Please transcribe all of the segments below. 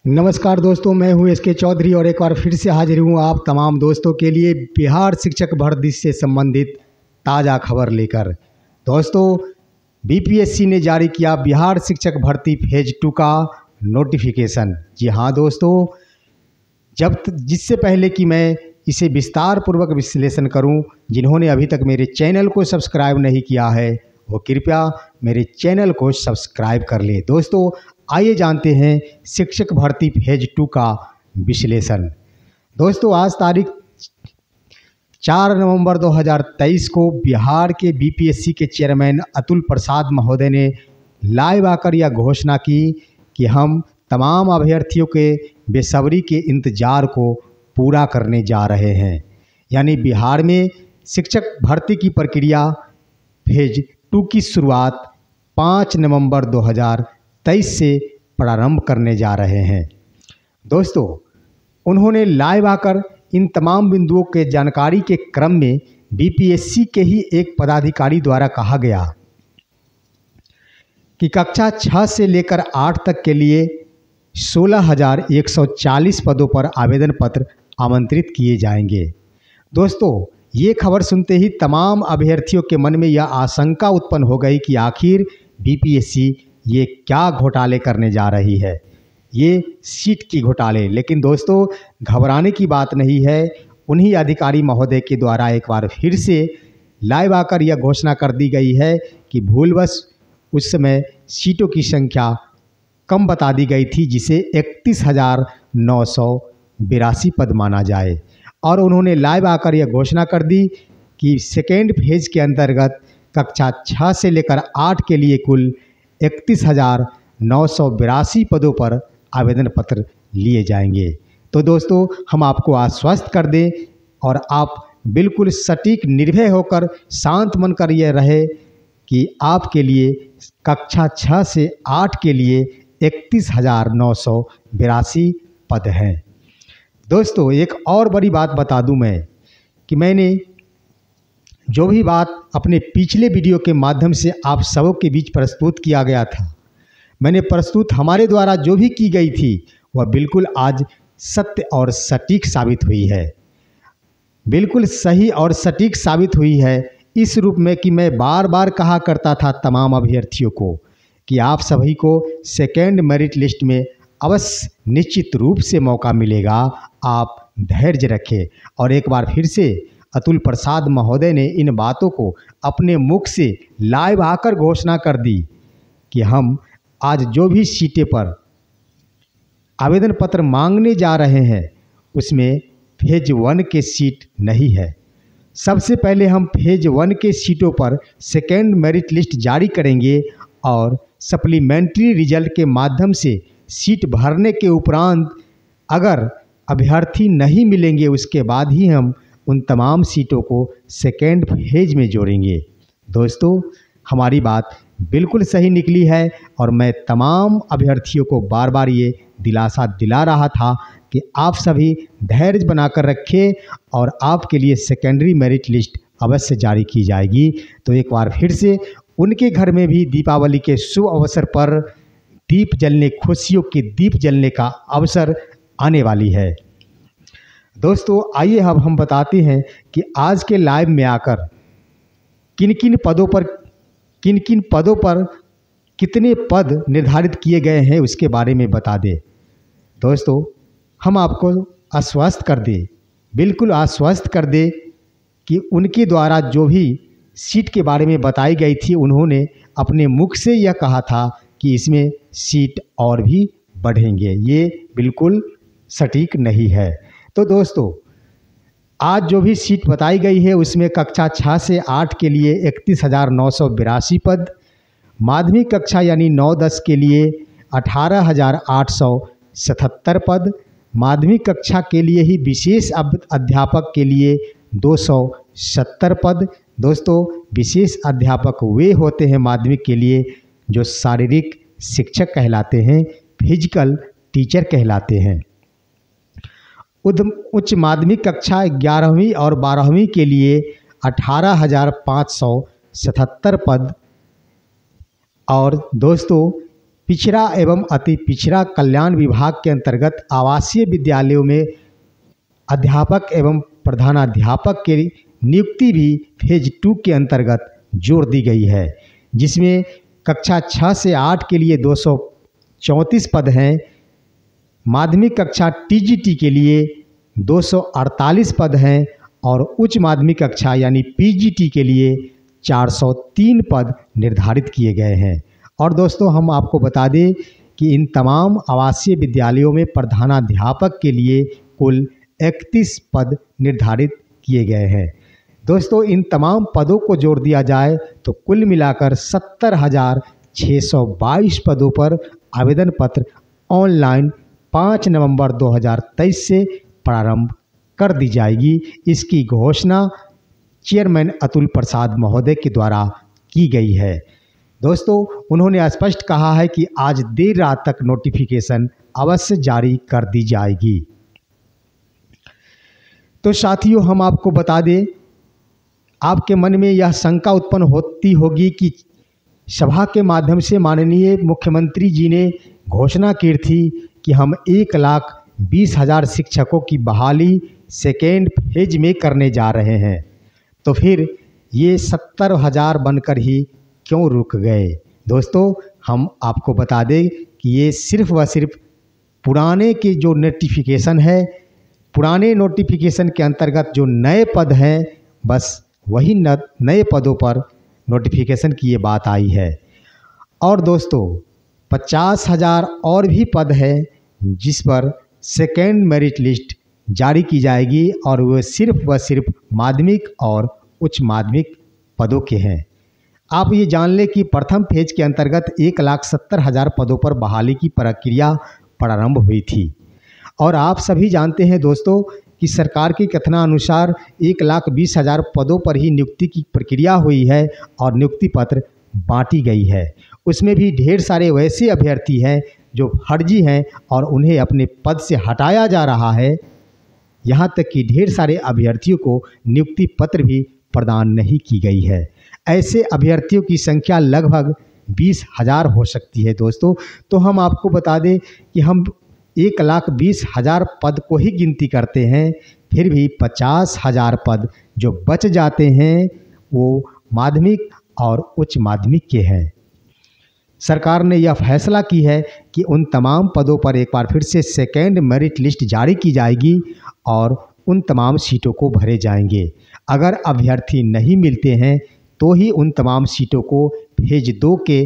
नमस्कार दोस्तों, मैं हूं एस के चौधरी और एक बार फिर से हाजिर हूं आप तमाम दोस्तों के लिए बिहार शिक्षक भर्ती से संबंधित ताज़ा खबर लेकर। दोस्तों, बीपीएससी ने जारी किया बिहार शिक्षक भर्ती फेज 2 का नोटिफिकेशन। जी हां दोस्तों, जिससे पहले कि मैं इसे विस्तार पूर्वक विश्लेषण करूं, जिन्होंने अभी तक मेरे चैनल को सब्सक्राइब नहीं किया है वो कृपया मेरे चैनल को सब्सक्राइब कर ले। दोस्तों, आइए जानते हैं शिक्षक भर्ती फेज 2 का विश्लेषण। दोस्तों, आज तारीख 4 नवंबर 2023 को बिहार के बीपीएससी के चेयरमैन अतुल प्रसाद महोदय ने लाइव आकर यह घोषणा की कि हम तमाम अभ्यर्थियों के बेसब्री के इंतजार को पूरा करने जा रहे हैं। यानी बिहार में शिक्षक भर्ती की प्रक्रिया फेज 2 की शुरुआत 5 नवंबर 2023 से प्रारंभ करने जा रहे हैं। दोस्तों, उन्होंने लाइव आकर इन तमाम बिंदुओं के जानकारी के क्रम में बीपीएससी के ही एक पदाधिकारी द्वारा कहा गया कि कक्षा 6 से लेकर 8 तक के लिए 16,140 पदों पर आवेदन पत्र आमंत्रित किए जाएंगे। दोस्तों, ये खबर सुनते ही तमाम अभ्यर्थियों के मन में यह आशंका उत्पन्न हो गई कि आखिर बीपीएससी ये क्या घोटाले करने जा रही है, ये सीट की घोटाले। लेकिन दोस्तों, घबराने की बात नहीं है। उन्हीं अधिकारी महोदय के द्वारा एक बार फिर से लाइव आकर यह घोषणा कर दी गई है कि भूलवश उस समय सीटों की संख्या कम बता दी गई थी, जिसे 31,982 पद माना जाए। और उन्होंने लाइव आकर यह घोषणा कर दी कि सेकेंड फेज के अंतर्गत कक्षा 6 से लेकर 8 के लिए कुल 31,982 पदों पर आवेदन पत्र लिए जाएंगे। तो दोस्तों, हम आपको आश्वस्त कर दें और आप बिल्कुल सटीक निर्भय होकर शांत मन कर ये रहे कि आपके लिए कक्षा 6 से 8 के लिए 31,982 पद हैं। दोस्तों, एक और बड़ी बात बता दूं मैं कि मैंने जो भी बात अपने पिछले वीडियो के माध्यम से आप सबों के बीच प्रस्तुत किया गया था, मैंने प्रस्तुत हमारे द्वारा जो भी की गई थी वह बिल्कुल आज सत्य और सटीक साबित हुई है। बिल्कुल सही और सटीक साबित हुई है इस रूप में कि मैं बार बार कहा करता था तमाम अभ्यर्थियों को कि आप सभी को सेकेंड मेरिट लिस्ट में अवश्य निश्चित रूप से मौका मिलेगा, आप धैर्य रखें। और एक बार फिर से अतुल प्रसाद महोदय ने इन बातों को अपने मुख से लाइव आकर घोषणा कर दी कि हम आज जो भी सीटें पर आवेदन पत्र मांगने जा रहे हैं उसमें फेज 1 के सीट नहीं है। सबसे पहले हम फेज 1 के सीटों पर सेकेंड मेरिट लिस्ट जारी करेंगे और सप्लीमेंट्री रिजल्ट के माध्यम से सीट भरने के उपरांत अगर अभ्यर्थी नहीं मिलेंगे उसके बाद ही हम उन तमाम सीटों को सेकेंड फेज में जोड़ेंगे। दोस्तों, हमारी बात बिल्कुल सही निकली है और मैं तमाम अभ्यर्थियों को बार बार ये दिलासा दिला रहा था कि आप सभी धैर्य बनाकर रखें और आपके लिए सेकेंडरी मेरिट लिस्ट अवश्य जारी की जाएगी। तो एक बार फिर से उनके घर में भी दीपावली के शुभ अवसर पर दीप जलने, खुशियों के दीप जलने का अवसर आने वाली है। दोस्तों, आइए अब हम बताते हैं कि आज के लाइव में आकर किन किन पदों पर कितने पद निर्धारित किए गए हैं उसके बारे में बता दें। दोस्तों, हम आपको आश्वस्त कर दें, बिल्कुल आश्वस्त कर दें कि उनके द्वारा जो भी सीट के बारे में बताई गई थी उन्होंने अपने मुख से यह कहा था कि इसमें सीट और भी बढ़ेंगे। ये बिल्कुल सटीक नहीं है। तो दोस्तों, आज जो भी सीट बताई गई है उसमें कक्षा 6 से 8 के लिए 31,982 पद, माध्यमिक कक्षा यानी 9-10 के लिए 18,877 पद, माध्यमिक कक्षा के लिए ही विशेष अध्यापक के लिए 270 पद। दोस्तों, विशेष अध्यापक वे होते हैं माध्यमिक के लिए जो शारीरिक शिक्षक कहलाते हैं, फिजिकल टीचर कहलाते हैं। उच्च माध्यमिक कक्षा 11वीं और 12वीं के लिए 18,577 पद। और दोस्तों, पिछड़ा एवं अति पिछड़ा कल्याण विभाग के अंतर्गत आवासीय विद्यालयों में अध्यापक एवं प्रधानाध्यापक की नियुक्ति भी फेज 2 के अंतर्गत जोड़ दी गई है, जिसमें कक्षा 6 से 8 के लिए 234 पद हैं, माध्यमिक कक्षा टीजीटी के लिए 248 पद हैं और उच्च माध्यमिक कक्षा यानी पीजीटी के लिए 403 पद निर्धारित किए गए हैं। और दोस्तों हम आपको बता दें कि इन तमाम आवासीय विद्यालयों में प्रधानाध्यापक के लिए कुल 31 पद निर्धारित किए गए हैं। दोस्तों इन तमाम पदों को जोड़ दिया जाए तो कुल मिलाकर 70,622 पदों पर आवेदन पत्र ऑनलाइन 5 नवंबर 2023 से प्रारंभ कर दी जाएगी। इसकी घोषणा चेयरमैन अतुल प्रसाद महोदय के द्वारा की गई है। दोस्तों उन्होंने स्पष्ट कहा है कि आज देर रात तक नोटिफिकेशन अवश्य जारी कर दी जाएगी। तो साथियों हम आपको बता दें, आपके मन में यह शंका उत्पन्न होती होगी कि सभा के माध्यम से माननीय मुख्यमंत्री जी ने घोषणा की थी कि हम 1,20,000 शिक्षकों की बहाली सेकेंड फेज में करने जा रहे हैं, तो फिर ये 70,000 बनकर ही क्यों रुक गए। दोस्तों हम आपको बता दें कि ये सिर्फ व सिर्फ पुराने के जो नोटिफिकेशन है, पुराने नोटिफिकेशन के अंतर्गत जो नए पद हैं, बस वही नए पदों पर नोटिफिकेशन की ये बात आई है। और दोस्तों 50,000 और भी पद है जिस पर सेकेंड मेरिट लिस्ट जारी की जाएगी और वो सिर्फ व सिर्फ माध्यमिक और उच्च माध्यमिक पदों के हैं। आप ये जान लें कि प्रथम फेज के अंतर्गत 1,70,000 पदों पर बहाली की प्रक्रिया प्रारंभ हुई थी और आप सभी जानते हैं दोस्तों कि सरकार के कथनानुसार 1,20,000 पदों पर ही नियुक्ति की प्रक्रिया हुई है और नियुक्ति पत्र बांटी गई है। उसमें भी ढेर सारे वैसे अभ्यर्थी हैं जो फर्जी हैं और उन्हें अपने पद से हटाया जा रहा है। यहाँ तक कि ढेर सारे अभ्यर्थियों को नियुक्ति पत्र भी प्रदान नहीं की गई है। ऐसे अभ्यर्थियों की संख्या लगभग 20,000 हो सकती है दोस्तों। तो हम आपको बता दें कि हम 1,20,000 पद को ही गिनती करते हैं, फिर भी 50,000 पद जो बच जाते हैं वो माध्यमिक और उच्च माध्यमिक के हैं। सरकार ने यह फैसला की है कि उन तमाम पदों पर एक बार फिर से सेकेंड मेरिट लिस्ट जारी की जाएगी और उन तमाम सीटों को भरे जाएंगे। अगर अभ्यर्थी नहीं मिलते हैं तो ही उन तमाम सीटों को फेज 2 के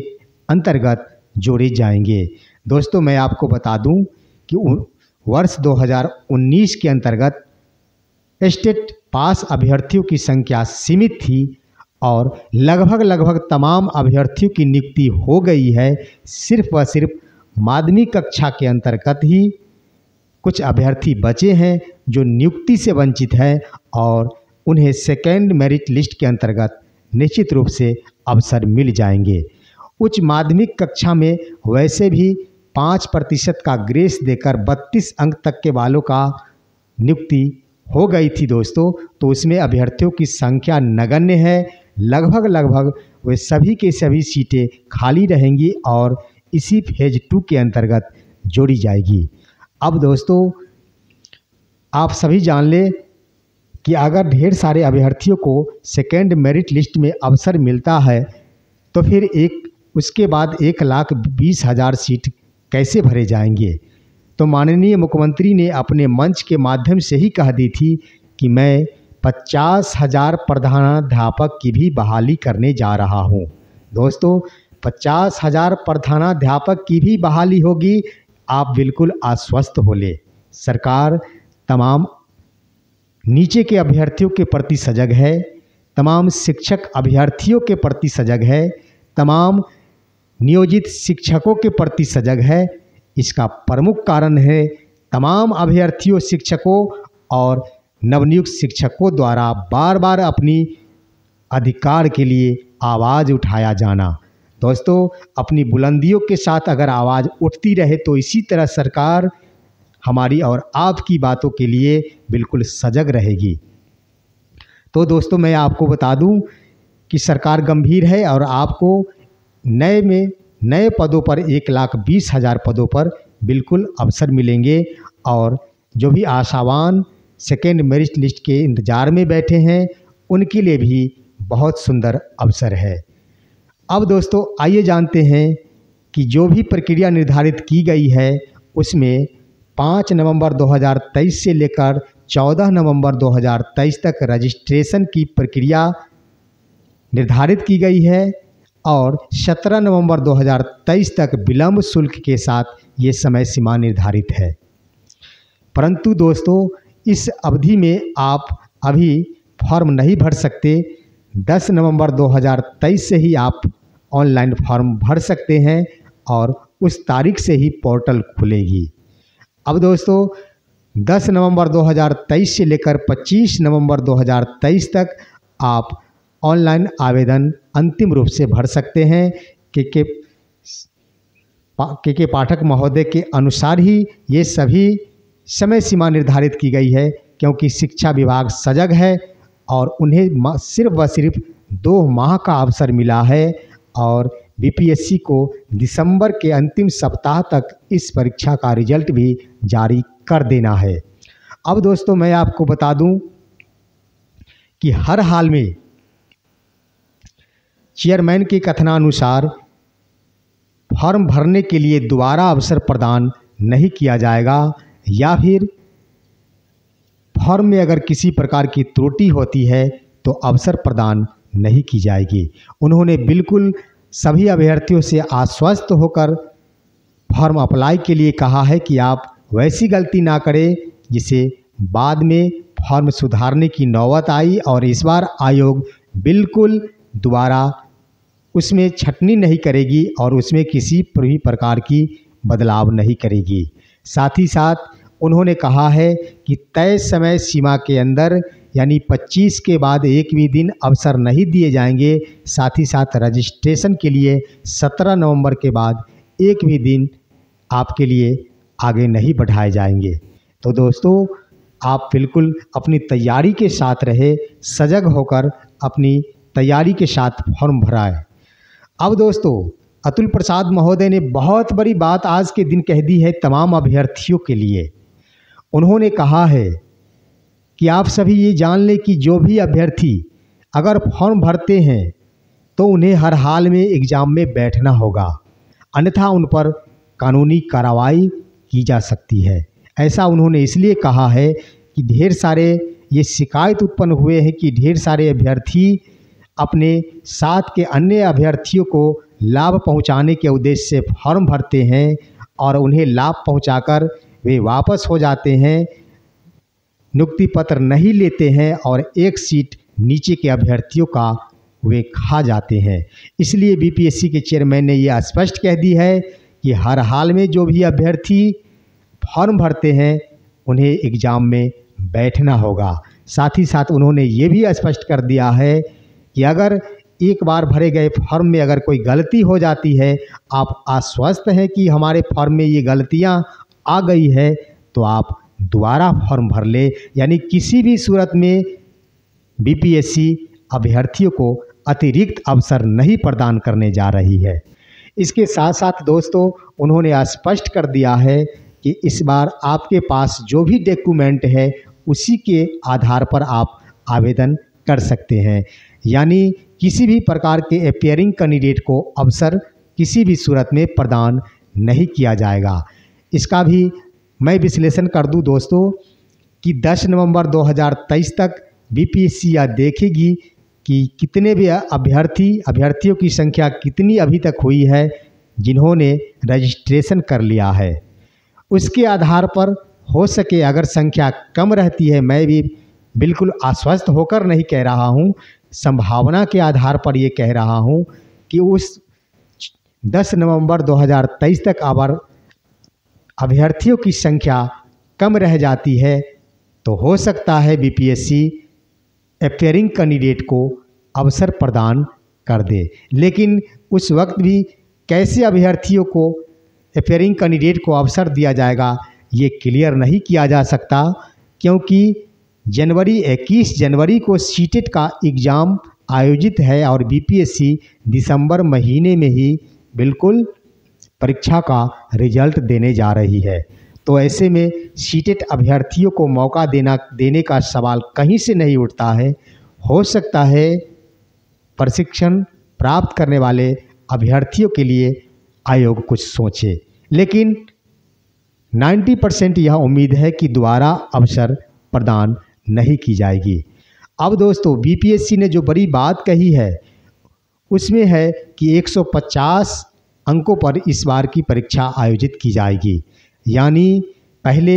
अंतर्गत जोड़े जाएंगे। दोस्तों मैं आपको बता दूं कि वर्ष 2019 के अंतर्गत स्टेट पास अभ्यर्थियों की संख्या सीमित थी और लगभग तमाम अभ्यर्थियों की नियुक्ति हो गई है। सिर्फ व सिर्फ माध्यमिक कक्षा के अंतर्गत ही कुछ अभ्यर्थी बचे हैं जो नियुक्ति से वंचित हैं और उन्हें सेकेंड मेरिट लिस्ट के अंतर्गत निश्चित रूप से अवसर मिल जाएंगे। उच्च माध्यमिक कक्षा में वैसे भी 5% का ग्रेस देकर 32 अंक तक के वालों का नियुक्ति हो गई थी दोस्तों। तो उसमें अभ्यर्थियों की संख्या नगण्य है। लगभग वे सभी के सभी सीटें खाली रहेंगी और इसी फेज 2 के अंतर्गत जोड़ी जाएगी। अब दोस्तों आप सभी जान लें कि अगर ढेर सारे अभ्यर्थियों को सेकेंड मेरिट लिस्ट में अवसर मिलता है तो फिर उसके बाद 1,20,000 सीट कैसे भरे जाएंगे। तो माननीय मुख्यमंत्री ने अपने मंच के माध्यम से ही कह दी थी कि मैं 50,000 प्रधानाध्यापक की भी बहाली करने जा रहा हूं। दोस्तों 50,000 प्रधानाध्यापक की भी बहाली होगी, आप बिल्कुल आश्वस्त हो ले। सरकार तमाम नीचे के अभ्यर्थियों के प्रति सजग है, तमाम शिक्षक अभ्यर्थियों के प्रति सजग है, तमाम नियोजित शिक्षकों के प्रति सजग है। इसका प्रमुख कारण है तमाम अभ्यर्थियों, शिक्षकों और नवनियुक्त शिक्षकों द्वारा बार बार अपनी अधिकार के लिए आवाज़ उठाया जाना। दोस्तों अपनी बुलंदियों के साथ अगर आवाज़ उठती रहे तो इसी तरह सरकार हमारी और आपकी बातों के लिए बिल्कुल सजग रहेगी। तो दोस्तों मैं आपको बता दूं कि सरकार गंभीर है और आपको नए पदों पर 1,20,000 पदों पर बिल्कुल अवसर मिलेंगे। और जो भी आशावान सेकेंड मेरिट लिस्ट के इंतज़ार में बैठे हैं उनके लिए भी बहुत सुंदर अवसर है। अब दोस्तों आइए जानते हैं कि जो भी प्रक्रिया निर्धारित की गई है उसमें 5 नवंबर 2023 से लेकर 14 नवंबर 2023 तक रजिस्ट्रेशन की प्रक्रिया निर्धारित की गई है और 17 नवंबर 2023 तक विलंब शुल्क के साथ ये समय सीमा निर्धारित है। परंतु दोस्तों इस अवधि में आप अभी फॉर्म नहीं भर सकते। 10 नवंबर 2023 से ही आप ऑनलाइन फॉर्म भर सकते हैं और उस तारीख से ही पोर्टल खुलेगी। अब दोस्तों 10 नवंबर 2023 से लेकर 25 नवंबर 2023 तक आप ऑनलाइन आवेदन अंतिम रूप से भर सकते हैं। के पाठक महोदय के अनुसार ही ये सभी समय सीमा निर्धारित की गई है, क्योंकि शिक्षा विभाग सजग है और उन्हें सिर्फ व सिर्फ 2 माह का अवसर मिला है और बीपीएससी को दिसंबर के अंतिम सप्ताह तक इस परीक्षा का रिजल्ट भी जारी कर देना है। अब दोस्तों मैं आपको बता दूं कि हर हाल में चेयरमैन के कथनानुसार फॉर्म भरने के लिए दोबारा अवसर प्रदान नहीं किया जाएगा या फिर फॉर्म में अगर किसी प्रकार की त्रुटि होती है तो अवसर प्रदान नहीं की जाएगी। उन्होंने बिल्कुल सभी अभ्यर्थियों से आश्वस्त होकर फॉर्म अप्लाई के लिए कहा है कि आप वैसी गलती ना करें जिसे बाद में फॉर्म सुधारने की नौबत आई और इस बार आयोग बिल्कुल दोबारा उसमें छटनी नहीं करेगी और उसमें किसी भी प्रकार की बदलाव नहीं करेगी। साथ ही साथ उन्होंने कहा है कि तय समय सीमा के अंदर यानी 25 के बाद एक भी दिन अवसर नहीं दिए जाएंगे। साथ ही साथ रजिस्ट्रेशन के लिए 17 नवंबर के बाद एक भी दिन आपके लिए आगे नहीं बढ़ाए जाएंगे। तो दोस्तों आप बिल्कुल अपनी तैयारी के साथ रहे, सजग होकर अपनी तैयारी के साथ फॉर्म भराएं। अब दोस्तों अतुल प्रसाद महोदय ने बहुत बड़ी बात आज के दिन कह दी है तमाम अभ्यर्थियों के लिए। उन्होंने कहा है कि आप सभी ये जान लें कि जो भी अभ्यर्थी अगर फॉर्म भरते हैं तो उन्हें हर हाल में एग्ज़ाम में बैठना होगा, अन्यथा उन पर कानूनी कार्रवाई की जा सकती है। ऐसा उन्होंने इसलिए कहा है कि ढेर सारे ये शिकायत उत्पन्न हुए हैं कि ढेर सारे अभ्यर्थी अपने साथ के अन्य अभ्यर्थियों को लाभ पहुंचाने के उद्देश्य से फॉर्म भरते हैं और उन्हें लाभ पहुंचाकर वे वापस हो जाते हैं, नियुक्ति पत्र नहीं लेते हैं और एक सीट नीचे के अभ्यर्थियों का वे खा जाते हैं। इसलिए बीपीएससी के चेयरमैन ने यह स्पष्ट कह दी है कि हर हाल में जो भी अभ्यर्थी फॉर्म भरते हैं उन्हें एग्ज़ाम में बैठना होगा। साथ ही साथ उन्होंने ये भी स्पष्ट कर दिया है कि अगर एक बार भरे गए फॉर्म में अगर कोई गलती हो जाती है, आप आश्वस्त हैं कि हमारे फॉर्म में ये गलतियां आ गई है, तो आप दोबारा फॉर्म भर ले। यानी किसी भी सूरत में बीपीएससी अभ्यर्थियों को अतिरिक्त अवसर नहीं प्रदान करने जा रही है। इसके साथ साथ दोस्तों उन्होंने स्पष्ट कर दिया है कि इस बार आपके पास जो भी डॉक्यूमेंट है उसी के आधार पर आप आवेदन कर सकते हैं। यानी किसी भी प्रकार के अपीयरिंग कैंडिडेट को अवसर किसी भी सूरत में प्रदान नहीं किया जाएगा। इसका भी मैं विश्लेषण कर दूं दोस्तों कि 10 नवंबर 2023 तक बीपीएससी यह देखेगी कि कितने भी अभ्यर्थियों की संख्या कितनी अभी तक हुई है जिन्होंने रजिस्ट्रेशन कर लिया है। उसके आधार पर हो सके अगर संख्या कम रहती है, मैं भी बिल्कुल आश्वस्त होकर नहीं कह रहा हूँ, संभावना के आधार पर ये कह रहा हूँ कि उस 10 नवंबर 2023 तक अगर अभ्यर्थियों की संख्या कम रह जाती है तो हो सकता है बीपीएससी अपीयरिंग कैंडिडेट को अवसर प्रदान कर दे। लेकिन उस वक्त भी कैसे अभ्यर्थियों को अपीयरिंग कैंडिडेट को अवसर दिया जाएगा ये क्लियर नहीं किया जा सकता, क्योंकि 21 जनवरी को सीटेट का एग्ज़ाम आयोजित है और बीपीएससी दिसंबर महीने में ही बिल्कुल परीक्षा का रिजल्ट देने जा रही है। तो ऐसे में सीटेट अभ्यर्थियों को मौका देने का सवाल कहीं से नहीं उठता है। हो सकता है प्रशिक्षण प्राप्त करने वाले अभ्यर्थियों के लिए आयोग कुछ सोचे, लेकिन 90% यह उम्मीद है कि दोबारा अवसर प्रदान नहीं की जाएगी। अब दोस्तों बीपीएससी ने जो बड़ी बात कही है उसमें है कि 150 अंकों पर इस बार की परीक्षा आयोजित की जाएगी। यानी पहले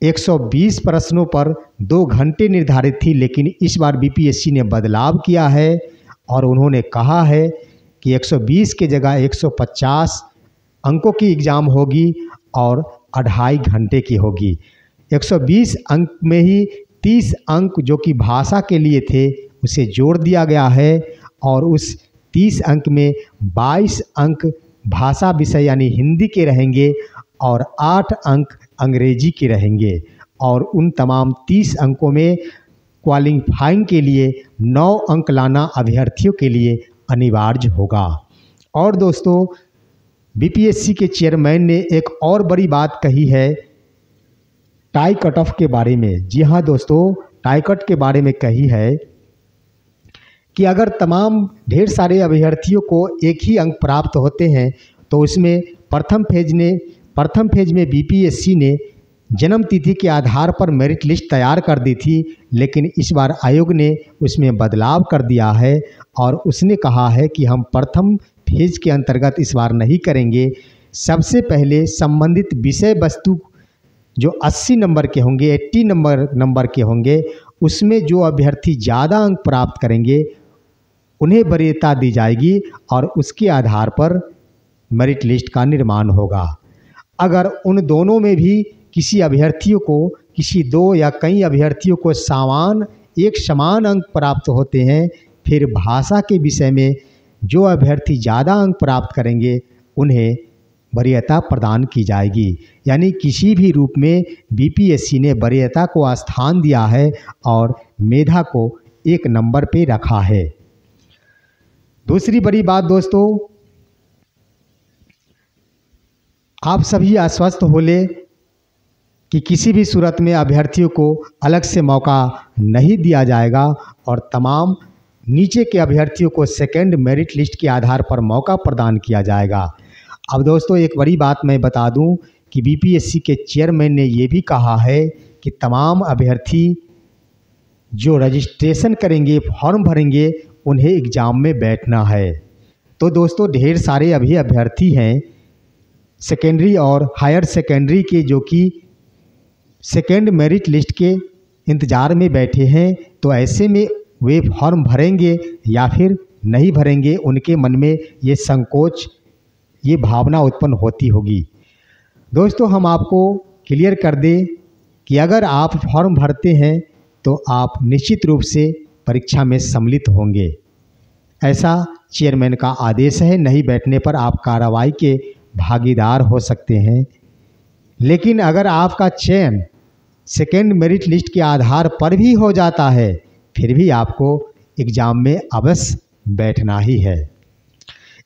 120 प्रश्नों पर 2 घंटे निर्धारित थी, लेकिन इस बार बीपीएससी ने बदलाव किया है और उन्होंने कहा है कि 120 के जगह 150 अंकों की एग्ज़ाम होगी और 2.5 घंटे की होगी। 120 अंक में ही 30 अंक जो कि भाषा के लिए थे उसे जोड़ दिया गया है और उस 30 अंक में 22 अंक भाषा विषय यानी हिंदी के रहेंगे और 8 अंक अंग्रेजी के रहेंगे और उन तमाम 30 अंकों में क्वालिफाइंग के लिए 9 अंक लाना अभ्यर्थियों के लिए अनिवार्य होगा। और दोस्तों बीपीएससी के चेयरमैन ने एक और बड़ी बात कही है टाई कट ऑफ के बारे में। जी हाँ दोस्तों, टाई कट के बारे में कही है कि अगर तमाम ढेर सारे अभ्यर्थियों को एक ही अंक प्राप्त होते हैं तो उसमें प्रथम फेज में बीपीएससी ने जन्म तिथि के आधार पर मेरिट लिस्ट तैयार कर दी थी, लेकिन इस बार आयोग ने उसमें बदलाव कर दिया है और उसने कहा है कि हम प्रथम फेज के अंतर्गत इस बार नहीं करेंगे। सबसे पहले संबंधित विषय वस्तु जो 80 नंबर के होंगे, 80 नंबर के होंगे, उसमें जो अभ्यर्थी ज़्यादा अंक प्राप्त करेंगे उन्हें वरीयता दी जाएगी और उसके आधार पर मेरिट लिस्ट का निर्माण होगा। अगर उन दोनों में भी किसी अभ्यर्थियों को, किसी 2 या कई अभ्यर्थियों को समान अंक प्राप्त होते हैं, फिर भाषा के विषय में जो अभ्यर्थी ज़्यादा अंक प्राप्त करेंगे उन्हें वरीयता प्रदान की जाएगी। यानी किसी भी रूप में बीपीएससी ने वरीयता को स्थान दिया है और मेधा को 1 नंबर पे रखा है। दूसरी बड़ी बात दोस्तों, आप सभी आश्वस्त हो ले कि किसी भी सूरत में अभ्यर्थियों को अलग से मौका नहीं दिया जाएगा और तमाम नीचे के अभ्यर्थियों को सेकंड मेरिट लिस्ट के आधार पर मौका प्रदान किया जाएगा। अब दोस्तों एक बड़ी बात मैं बता दूं कि बीपीएससी के चेयरमैन ने ये भी कहा है कि तमाम अभ्यर्थी जो रजिस्ट्रेशन करेंगे, फॉर्म भरेंगे, उन्हें एग्ज़ाम में बैठना है। तो दोस्तों ढेर सारे अभी अभ्यर्थी हैं सेकेंडरी और हायर सेकेंडरी के जो कि सेकेंड मेरिट लिस्ट के इंतज़ार में बैठे हैं। तो ऐसे में वे फॉर्म भरेंगे या फिर नहीं भरेंगे, उनके मन में ये संकोच, ये भावना उत्पन्न होती होगी। दोस्तों हम आपको क्लियर कर दें कि अगर आप फॉर्म भरते हैं तो आप निश्चित रूप से परीक्षा में सम्मिलित होंगे, ऐसा चेयरमैन का आदेश है। नहीं बैठने पर आप कार्रवाई के भागीदार हो सकते हैं। लेकिन अगर आपका चयन सेकेंड मेरिट लिस्ट के आधार पर भी हो जाता है, फिर भी आपको एग्ज़ाम में अवश्य बैठना ही है।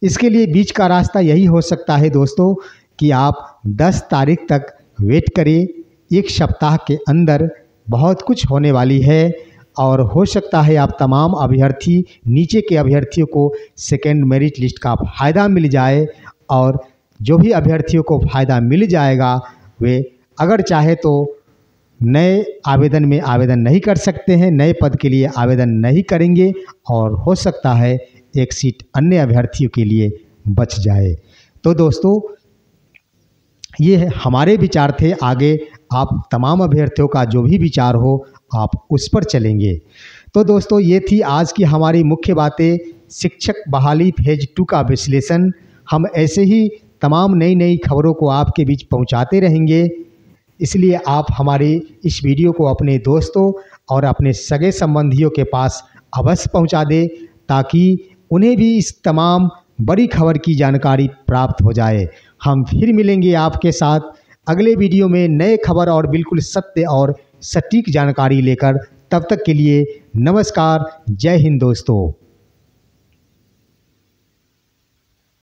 इसके लिए बीच का रास्ता यही हो सकता है दोस्तों कि आप 10 तारीख तक वेट करें। 1 सप्ताह के अंदर बहुत कुछ होने वाली है और हो सकता है आप तमाम अभ्यर्थी, नीचे के अभ्यर्थियों को सेकेंड मेरिट लिस्ट का फ़ायदा मिल जाए और जो भी अभ्यर्थियों को फ़ायदा मिल जाएगा वे अगर चाहे तो नए आवेदन में आवेदन नहीं कर सकते हैं, नए पद के लिए आवेदन नहीं करेंगे और हो सकता है एक सीट अन्य अभ्यर्थियों के लिए बच जाए। तो दोस्तों ये हमारे विचार थे। आगे आप तमाम अभ्यर्थियों का जो भी विचार हो आप उस पर चलेंगे। तो दोस्तों ये थी आज की हमारी मुख्य बातें, शिक्षक बहाली फेज 2 का विश्लेषण। हम ऐसे ही तमाम नई खबरों को आपके बीच पहुंचाते रहेंगे, इसलिए आप हमारे इस वीडियो को अपने दोस्तों और अपने सगे संबंधियों के पास अवश्य पहुंचा दें ताकि उन्हें भी इस तमाम बड़ी खबर की जानकारी प्राप्त हो जाए। हम फिर मिलेंगे आपके साथ अगले वीडियो में नए खबर और बिल्कुल सत्य और सटीक जानकारी लेकर। तब तक के लिए नमस्कार, जय हिंद दोस्तों।